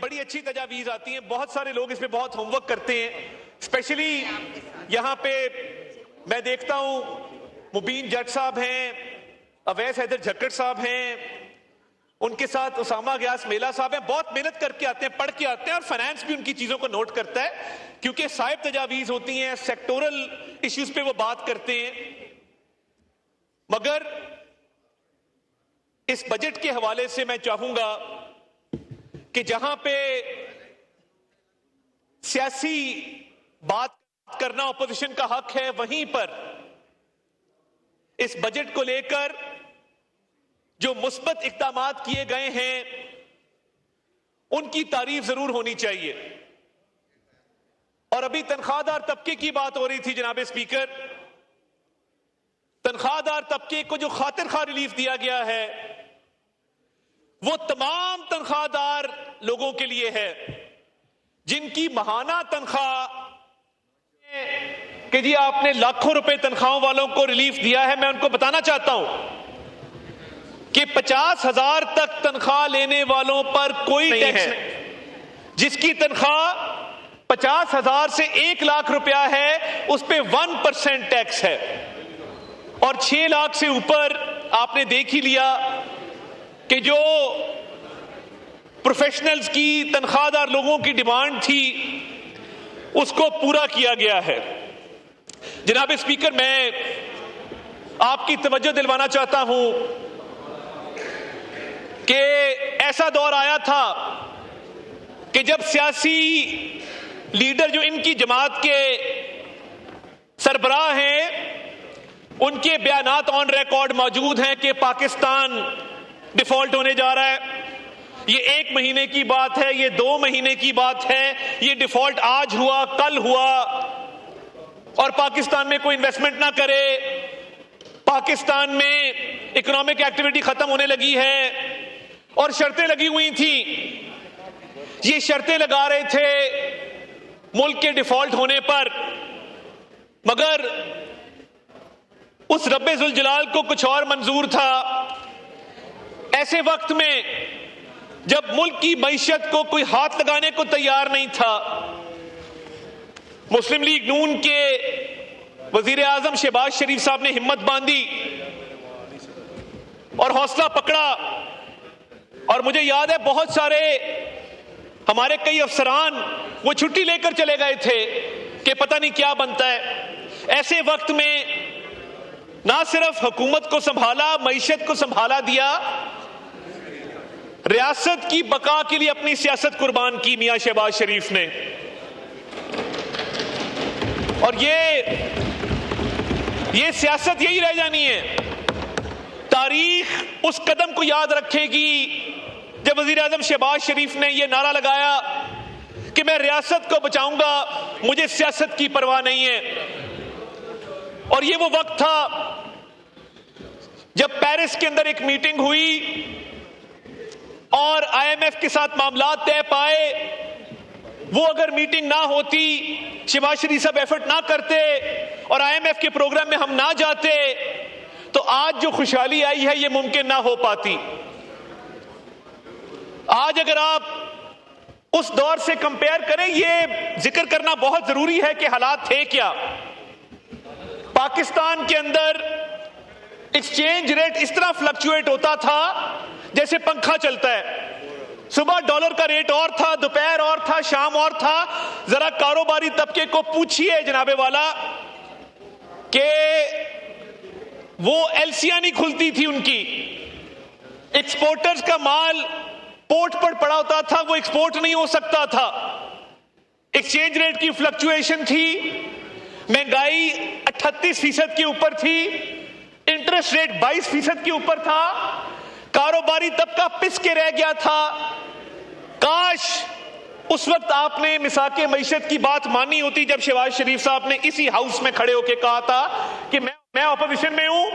بڑی اچھی تجاویز آتی ہیں، بہت سارے لوگ اس پہ بہت ہوم ورک کرتے ہیں، اسپیشلی یہاں پہ میں دیکھتا ہوں مبین جٹ صاحب ہیں، اویس حیدر جھکڑ صاحب ہیں، ان کے ساتھ اسامہ گیاس میلا صاحب ہیں، بہت محنت کر کے آتے ہیں، پڑھ کے آتے ہیں، اور فائنانس بھی ان کی چیزوں کو نوٹ کرتا ہے کیونکہ صاحب تجاویز ہوتی ہیں، سیکٹورل ایشوز پہ وہ بات کرتے ہیں۔ مگر اس بجٹ کے حوالے سے میں چاہوں گا کہ جہاں پہ سیاسی بات کرنا اپوزیشن کا حق ہے، وہیں پر اس بجٹ کو لے کر جو مثبت اقدامات کیے گئے ہیں ان کی تعریف ضرور ہونی چاہیے۔ اور ابھی تنخواہ دار طبقے کی بات ہو رہی تھی جناب اسپیکر، تنخواہ دار طبقے کو جو خاطر خواہ ریلیف دیا گیا ہے وہ تمام تنخواہ دار لوگوں کے لیے ہے جن کی ماہانہ تنخواہ کہ جی آپ نے لاکھوں روپے تنخواہوں والوں کو ریلیف دیا ہے۔ میں ان کو بتانا چاہتا ہوں کہ 50,000 تک تنخواہ لینے والوں پر کوئی ٹیکس نہیں، جس کی تنخواہ 50,000 سے 1 لاکھ روپیہ ہے اس پہ 1% ٹیکس ہے، اور 6 لاکھ سے اوپر آپ نے دیکھ ہی لیا کہ جو پروفیشنلز کی تنخواہ دار لوگوں کی ڈیمانڈ تھی اس کو پورا کیا گیا ہے۔ جناب اسپیکر، میں آپ کی توجہ دلوانا چاہتا ہوں کہ ایسا دور آیا تھا کہ جب سیاسی لیڈر جو ان کی جماعت کے سربراہ ہیں ان کے بیانات آن ریکارڈ موجود ہیں کہ پاکستان ڈیفالٹ ہونے جا رہا ہے، یہ 1 مہینے کی بات ہے، یہ 2 مہینے کی بات ہے، یہ ڈیفالٹ آج ہوا کل ہوا، اور پاکستان میں کوئی انویسٹمنٹ نہ کرے، پاکستان میں اکنامک ایکٹیویٹی ختم ہونے لگی ہے، اور شرطیں لگی ہوئی تھیں۔ یہ شرطیں لگا رہے تھے ملک کے ڈیفالٹ ہونے پر، مگر اس رب ذوالجلال کو کچھ اور منظور تھا۔ ایسے وقت میں جب ملک کی معیشت کو کوئی ہاتھ لگانے کو تیار نہیں تھا، مسلم لیگ نون کے وزیر اعظم شہباز شریف صاحب نے ہمت باندھی اور حوصلہ پکڑا، اور مجھے یاد ہے بہت سارے ہمارے کئی افسران وہ چھٹی لے کر چلے گئے تھے کہ پتہ نہیں کیا بنتا ہے۔ ایسے وقت میں نہ صرف حکومت کو سنبھالا، معیشت کو سنبھالا دیا، ریاست کی بقا کے لیے اپنی سیاست قربان کی میاں شہباز شریف نے۔ اور یہ سیاست یہی رہ جانی ہے۔ تاریخ اس قدم کو یاد رکھے گی جب وزیر اعظم شہباز شریف نے یہ نعرہ لگایا کہ میں ریاست کو بچاؤں گا، مجھے سیاست کی پرواہ نہیں ہے۔ اور یہ وہ وقت تھا جب پیرس کے اندر ایک میٹنگ ہوئی اور IMF کے ساتھ معاملات طے پائے۔ وہ اگر میٹنگ نہ ہوتی، شہباز شریف صاحب ایفرٹ نہ کرتے اور IMF کے پروگرام میں ہم نہ جاتے تو آج جو خوشحالی آئی ہے یہ ممکن نہ ہو پاتی۔ آج اگر آپ اس دور سے کمپیئر کریں، یہ ذکر کرنا بہت ضروری ہے کہ حالات تھے کیا۔ پاکستان کے اندر ایکسچینج ریٹ اس طرح فلکچویٹ ہوتا تھا جیسے پنکھا چلتا ہے۔ صبح ڈالر کا ریٹ اور تھا، دوپہر اور تھا، شام اور تھا۔ ذرا کاروباری طبقے کو پوچھئے جناب والا کہ وہ ایلسیاں نہیں کھلتی تھی ان کی، ایکسپورٹرز کا مال پورٹ پر پڑا ہوتا تھا، وہ ایکسپورٹ نہیں ہو سکتا تھا، ایکسچینج ریٹ کی فلکچویشن تھی، مہنگائی 38% کے اوپر تھی، انٹرسٹ ریٹ 22% کے اوپر تھا، کاروباری طبقہ پس کے رہ گیا تھا۔ کاش اس وقت آپ نے مساق معیشت کی بات مانی ہوتی جب شہباز شریف صاحب نے اسی ہاؤس میں کھڑے ہو کے کہا تھا کہ میں اپوزیشن میں ہوں،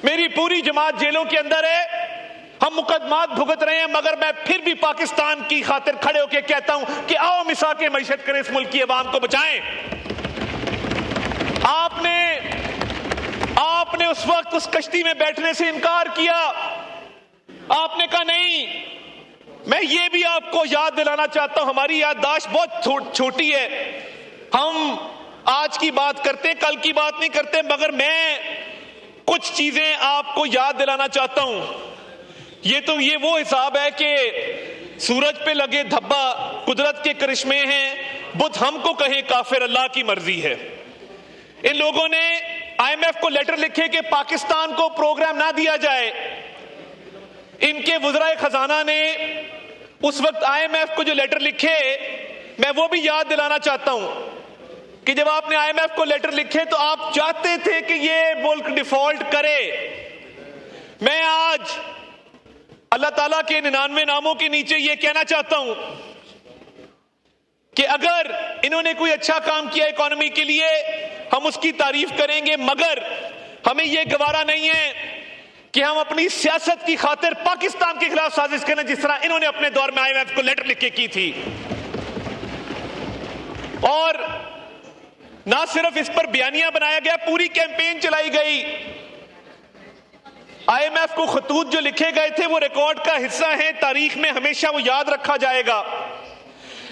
میری پوری جماعت جیلوں کے اندر ہے، ہم مقدمات بھگت رہے ہیں، مگر میں پھر بھی پاکستان کی خاطر کھڑے ہو کے کہتا ہوں کہ آؤ مساق معیشت کریں، اس ملک کی عوام کو بچائیں۔ آپ نے اس وقت اس کشتی میں بیٹھنے سے انکار کیا۔ آپ نے کہا نہیں، میں یہ بھی آپ کو یاد دلانا چاہتا ہوں، ہماری یادداشت بہت چھوٹی ہے، ہم آج کی بات کرتے ہیں، کل کی بات نہیں کرتے، مگر میں کچھ چیزیں آپ کو یاد دلانا چاہتا ہوں۔ یہ وہ حساب ہے کہ سورج پہ لگے دھبا قدرت کے کرشمے ہیں، بدھ ہم کو کہیں کافر اللہ کی مرضی ہے۔ ان لوگوں نے آئی ایم ایف کو لیٹر لکھے کہ پاکستان کو پروگرام نہ دیا جائے۔ ان کے وزرائے خزانہ نے اس وقت آئی ایم ایف کو جو لیٹر لکھے، میں وہ بھی یاد دلانا چاہتا ہوں کہ جب آپ نے آئی ایم ایف کو لیٹر لکھے تو آپ چاہتے تھے کہ یہ ملک ڈیفالٹ کرے۔ میں آج اللہ تعالیٰ کے 99 ناموں کے نیچے یہ کہنا چاہتا ہوں کہ اگر انہوں نے کوئی اچھا کام کیا اکانومی کے لیے، ہم اس کی تعریف کریں گے، مگر ہمیں یہ گوارا نہیں ہے کہ ہم اپنی سیاست کی خاطر پاکستان کے خلاف سازش کریں، جس طرح انہوں نے اپنے دور میں آئی ایم ایف کو لیٹر لکھ کے کی تھی۔ اور نہ صرف اس پر بیانیہ بنایا گیا، پوری کیمپین چلائی گئی۔ آئی ایم ایف کو خطوط جو لکھے گئے تھے وہ ریکارڈ کا حصہ ہیں، تاریخ میں ہمیشہ وہ یاد رکھا جائے گا۔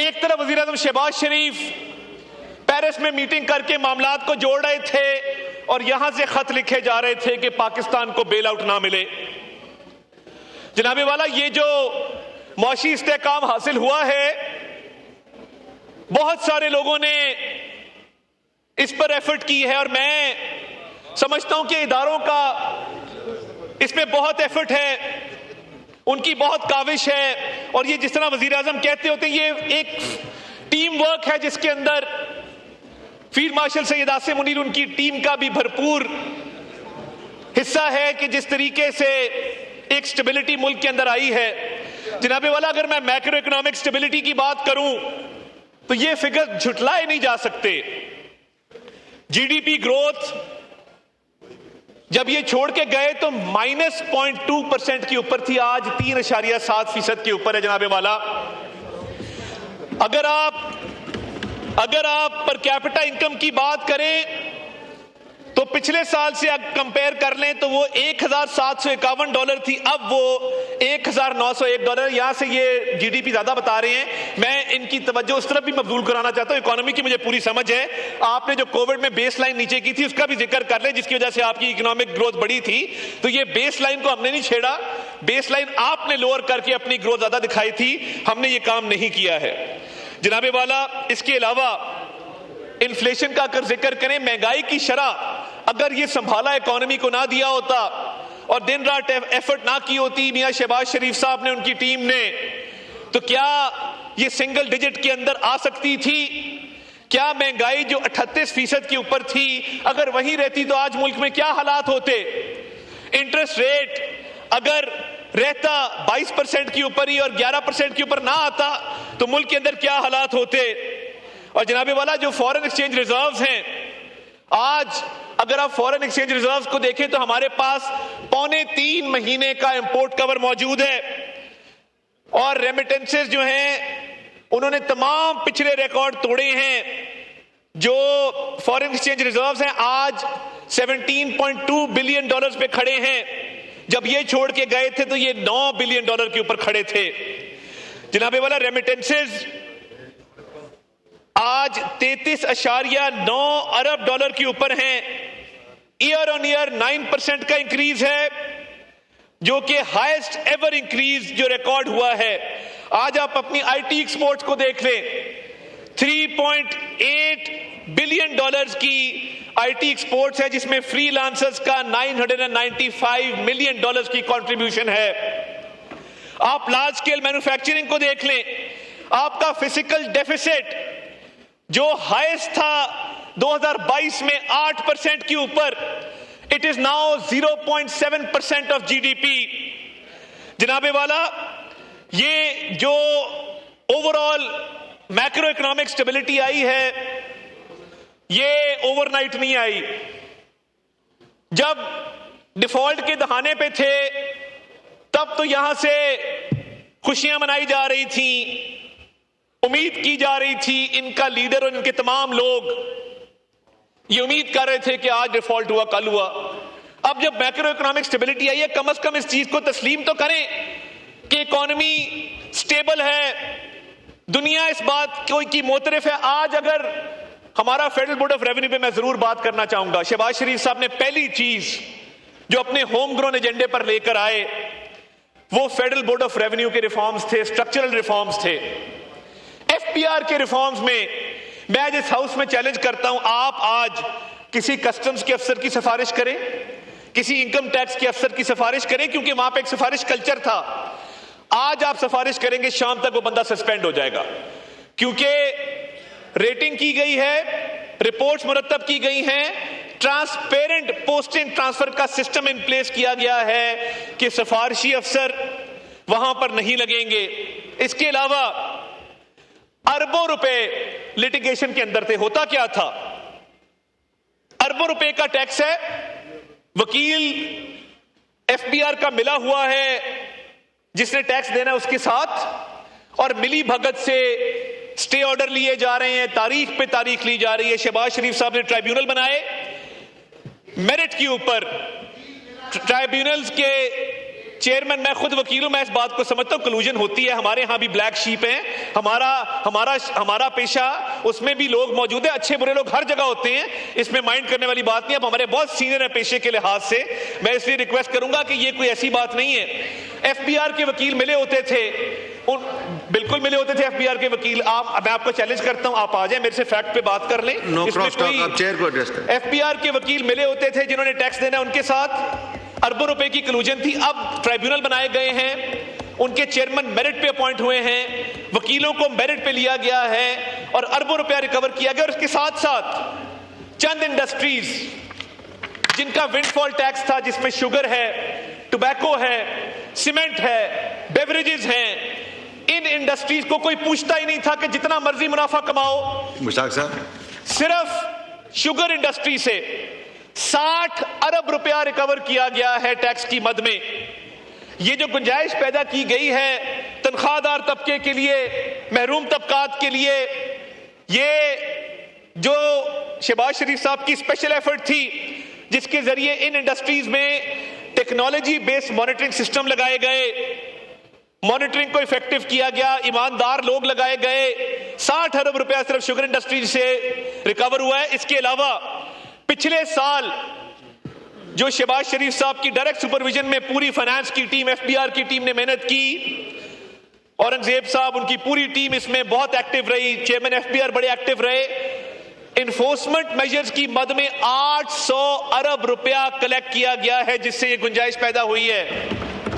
ایک طرف وزیر اعظم شہباز شریف پیرس میں میٹنگ کر کے معاملات کو جوڑ رہے تھے اور یہاں سے خط لکھے جا رہے تھے کہ پاکستان کو بیل آؤٹ نہ ملے۔ جناب والا، یہ جو معاشی استحکام حاصل ہوا ہے، بہت سارے لوگوں نے اس پر ایفرٹ کی ہے، اور میں سمجھتا ہوں کہ اداروں کا اس میں بہت ایفرٹ ہے، ان کی بہت کاوش ہے، اور یہ جس طرح وزیر اعظم کہتے ہوتے ہیں، یہ ایک ٹیم ورک ہے جس کے اندر فیلڈ مارشل سید عاصم منیر ان کی ٹیم کا بھی بھرپور حصہ ہے کہ جس طریقے سے ایک سٹیبلٹی ملک کے اندر آئی ہے۔ جناب والا، اگر میں میکرو اکنامک سٹیبلٹی کی بات کروں تو یہ فگر جھٹلائے نہیں جا سکتے۔ جی ڈی پی گروتھ جب یہ چھوڑ کے گئے تو -0.2% کے اوپر تھی، آج 3.7% کے اوپر ہے۔ جناب والا، اگر آپ پر کیپٹا انکم کی بات کریں تو پچھلے سال سے کمپیئر کر لیں تو وہ $1,751 تھی، اب وہ $1,901۔ یہاں سے یہ جی ڈی پی زیادہ بتا رہے ہیں، میں ان کی توجہ اس طرف بھی مبذول کرانا چاہتا ہوں۔ اکانومی کی مجھے پوری سمجھ ہے، آپ نے جو کووڈ میں بیس لائن نیچے کی تھی اس کا بھی ذکر کر لیں، جس کی وجہ سے آپ کی اکنامک گروتھ بڑی تھی۔ تو یہ بیس لائن کو ہم نے نہیں چھیڑا، بیس لائن آپ نے لوور کر کے اپنی گروتھ زیادہ دکھائی تھی، ہم نے یہ کام نہیں کیا ہے۔ جناب والا، اس کے علاوہ انفلیشن کا اگر ذکر کریں، مہنگائی کی شرح اگر یہ سنبھالا اکانومی کو نہ دیا ہوتا اور دن رات ایفرٹ نہ کی ہوتی میاں شہباز شریف صاحب نے، ان کی ٹیم نے، تو کیا یہ سنگل ڈیجٹ کے اندر آ سکتی تھی؟ کیا مہنگائی جو 38% کے اوپر تھی اگر وہیں رہتی تو آج ملک میں کیا حالات ہوتے؟ انٹرسٹ ریٹ اگر رہتا 22% کے اوپر ہی اور 11% کے اوپر نہ آتا تو ملک کے اندر کیا حالات ہوتے؟ اور جناب والا، جو فورن ایکسچینج ریزروز ہیں، آج اگر آپ فورن ایکسچینج ریزروز کو دیکھیں تو ہمارے پاس 3.25 مہینے کا امپورٹ کور موجود ہے، اور ریمیٹنسز جو ہیں انہوں نے تمام پچھلے ریکارڈ توڑے ہیں۔ جو فورن ایکسچینج ریزروز ہیں آج $17.2 بلین پہ کھڑے ہیں، جب یہ چھوڑ کے گئے تھے تو یہ $9 بلین کے اوپر کھڑے تھے۔ جناب والا، ریمیٹنسز آج $33.9 ارب کے اوپر ہیں، ایئر آن ایئر 9% کا انکریز ہے، جو کہ ہائیسٹ ایور انکریز جو ریکارڈ ہوا ہے۔ آج آپ اپنی آئی ٹی ایکسپورٹس کو دیکھ لیں، $3.8 بلین کی آئی ٹی ایکسپورٹس ہے، جس میں فری لانسرز کا $995 ملین کی کنٹریبیوشن ہے۔ آپ لارج اسکیل مینوفیکچرنگ کو دیکھ لیں، آپ کا فزیکل ڈیفیسٹ جو ہائیسٹ تھا 2022 میں 8% کے اوپر، it is now 0.7% of G D P. جناب والا، یہ جو overall macroeconomic stability آئی ہے، یہ اوور نائٹ نہیں آئی۔ جب ڈیفالٹ کے دہانے پہ تھے تب تو یہاں سے خوشیاں منائی جا رہی تھیں، امید کی جا رہی تھی، ان کا لیڈر اور ان کے تمام لوگ یہ امید کر رہے تھے کہ آج ڈیفالٹ ہوا، کل ہوا۔ اب جب میکرو اکنامک سٹیبلٹی آئی ہے، کم از کم اس چیز کو تسلیم تو کریں کہ اکانومی سٹیبل ہے, دنیا اس بات کی معترف ہے. آج اگر ہمارا فیڈرل بورڈ آف ریونیو پہ میں ضرور بات کرنا چاہوں گا. شہباز شریف صاحب نے پہلی چیز جو اپنے ہوم گرون ایجنڈے پر لے کر آئے وہ فیڈرل بورڈ آف ریونیو کے ریفارمز تھے, اسٹرکچرل ریفارمز تھے. ایف پی آر کے ریفارمز میں میں آج اس ہاؤس میں چیلنج کرتا ہوں, آپ آج کسی کسٹمز کے افسر کی سفارش کریں, کسی انکم ٹیکس کے افسر کی سفارش کریں, کیونکہ وہاں پہ ایک سفارش کلچر تھا. آج آپ سفارش کریں گے شام تک وہ بندہ سسپینڈ ہو جائے گا, کیونکہ ریٹنگ کی گئی ہے, رپورٹس مرتب کی گئی ہیں, ٹرانسپیرنٹ پوسٹنگ ٹرانسفر کا سسٹم ان پلیس کیا گیا ہے کہ سفارشی افسر وہاں پر نہیں لگیں گے. اس کے علاوہ اربوں روپے لٹیگیشن کے اندر تھے. ہوتا کیا تھا, اربوں روپے کا ٹیکس ہے, وکیل ایف بی آر کا ملا ہوا ہے جس نے ٹیکس دینا ہے اس کے ساتھ, اور ملی بھگت سے سٹے آرڈر لیے جا رہے ہیں, تاریخ پہ تاریخ لی جا رہی ہے. شہباز شریف صاحب نے ٹرائیبیونل بنائے میرٹ کے اوپر. ٹرائیبیونلز کے چیئرمین, میں خود وکیل ہوں, میں اس بات کو سمجھتا ہوں کلوژن ہوتی ہے. ہمارے ہاں بھی بلیک شیپ ہیں, ہمارا پیشہ اس میں بھی لوگ موجود ہیں, اچھے برے لوگ ہر جگہ ہوتے ہیں, اس میں مائنڈ کرنے والی بات نہیں. اب ہمارے بہت سینئر ہیں پیشے کے لحاظ سے, میں اس لیے ریکویسٹ کروں گا کہ یہ کوئی ایسی بات نہیں ہے. ایف بی آر کے وکیل ملے ہوتے تھے, بالکل ملے ہوتے تھے ایف بی آر کے وکیل. میں آپ کو چیلنج کرتا ہوں, آپ آ جائیں میرے سے فیکٹ پہ بات کر لیں. ایف بی آر کے وکیل ملے ہوتے تھے جنہوں نے ٹیکس دینا, ان کے ساتھ اربوں روپے کی کلوژن تھی. اب ٹرائیبیونل بنائے گئے ہیں, ان کے چیئرمین میرٹ پہ اپوائنٹ ہوئے ہیں, وکیلوں کو میرٹ پہ لیا گیا ہے اور اربوں روپیہ ریکور کیا گیا. اور اس کے ساتھ ساتھ چند انڈسٹریز جن کا ونڈ فال ٹیکس تھا, جس میں شوگر ہے, ٹوبیکو ہے, سیمنٹ ہے, بیوریجز ہیں, ان انڈسٹریز کو کوئی پوچھتا ہی نہیں تھا کہ جتنا مرضی منافع کماؤ. مشتاق صاحب, صرف شوگر انڈسٹری سے 60 ارب روپیہ ریکور کیا گیا ہے ٹیکس کی مد میں. یہ جو گنجائش پیدا کی گئی ہے تنخواہ دار طبقے کے لیے, محروم طبقات کے لیے, یہ جو شہباز شریف صاحب کی اسپیشل ایفرٹ تھی جس کے ذریعے ان انڈسٹریز میں ٹیکنالوجی بیس مانیٹرنگ سسٹم لگائے گئے, مانیٹرنگ کو ایفیکٹو کیا گیا, ایماندار لوگ لگائے گئے, 60 ارب روپیہ صرف شوگر انڈسٹری سے ریکور ہوا ہے. اس کے علاوہ پچھلے سال جو شہباز شریف صاحب کی ڈائریکٹ سپرویژن میں پوری فائنانس کی ٹیم, ایف بی آر کی ٹیم نے محنت کی, اورنگزیب صاحب ان کی پوری ٹیم اس میں بہت ایکٹیو رہی, چیئرمین ایف بی آر بڑے ایکٹیو رہے. انفورسمنٹ میجرز کی مد میں 800 ارب روپیہ کلیکٹ کیا گیا ہے, جس سے یہ گنجائش پیدا ہوئی ہے.